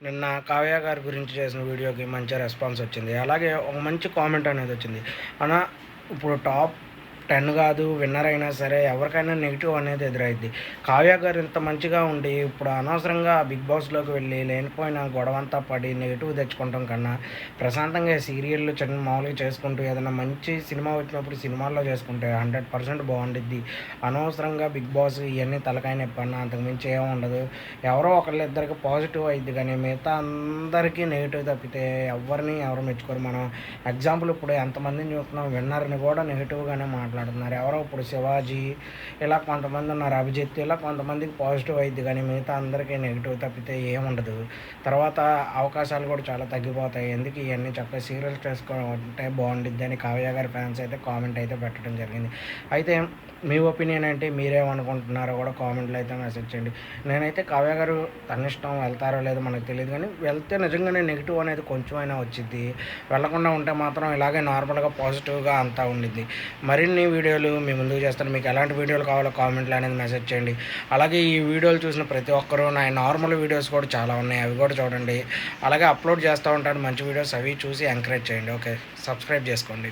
నిన్న కావ్య గారి గురించి చేసిన వీడియోకి మంచి రెస్పాన్స్ వచ్చింది. అలాగే ఒక మంచి కామెంట్ అనేది వచ్చింది. అన్నా ఇప్పుడు టాప్ 10 కాదు విన్నర్ అయినా సరే ఎవరికైనా నెగిటివ్ అనేది ఎదురైద్ది. కావ్య గారు ఇంత మంచిగా ఉండి ఇప్పుడు అనవసరంగా బిగ్ బాస్‌లోకి వెళ్ళి లేనిపోయిన గొడవంతా పడి నెగిటివ్ తెచ్చుకోవటం కన్నా ప్రశాంతంగా సీరియల్‌లు మామూలుగా చేసుకుంటూ ఏదైనా మంచి సినిమా వచ్చినప్పుడు సినిమాల్లో చేసుకుంటే 100% బావుండిద్ది. అనవసరంగా బిగ్ బాస్ ఇయన్నీ తలకాయ నొప్పన్నా అంతకుమించి ఏముండదు. ఎవరో ఒకళ్ళిద్దరికి పాజిటివ్ అయిద్ది కానీ మిగతా అందరికీ నెగిటివ్ తప్పితే ఎవరు మెచ్చుకోరు. మనం ఎగ్జాంపుల్ ఇప్పుడు ఎంతమందిని చూస్తున్నాం విన్నర్‌ని కూడా నెగిటివ్‌గానే మాట్లాడుతున్నారు. ఎవరో ఇప్పుడు 'శివాజీ' ఇలా కొంతమంది ఉన్నారు. 'అభిజిత్' ఇలా కొంతమందికి పాజిటివ్ అయిద్ది కానీ మిగతా అందరికీ నెగిటివ్ తప్పితే ఏముండదు. తర్వాత అవకాశాలు కూడా చాలా తగ్గిపోతాయి. ఎందుకు ఇయన్నీ చక్కగా సీరియల్స్ చేసుకుంటే బావుండిద్దని కావ్య గారి ఫ్యాన్స్ అయితే కామెంట్ అయితే పెట్టడం జరిగింది. అయితే మీ ఒపీనియన్ ఏంటి? మీరేమనుకుంటున్నారో కూడా కామెంట్‌లో అయితే మెసేజ్ చేయండి. నేనైతే కావ్య గారు తనిష్టం వెళ్తారో లేదో మనకు తెలీదు కానీ వెళ్తే నిజంగానే నెగిటివ్ అనేది కొంచెం అయినా వచ్చిద్ది. వెళ్ళకుండా ఉంటే మాత్రం ఇలాగే నార్మల్‌గా పాజిటివ్‌గా అంతా ఉండిద్ది. మరిన్ని వీడియోలు మీ ముందుకు చేస్తాను. మీకు ఎలాంటి వీడియోలు కావాలో కామెంట్‌లో అనేది మెసేజ్ చేయండి. అలాగే ఈ వీడియోలు చూసిన ప్రతి ఒక్కరూ నా నార్మల్ వీడియోస్ కూడా చాలా ఉన్నాయి. అవి కూడా చూడండి. అలాగే అప్లోడ్ చేస్తూ ఉంటాను మంచి వీడియోస్. అవి చూసి ఎంకరేజ్ చేయండి. ఓకే. సబ్స్క్రైబ్ చేసుకోండి.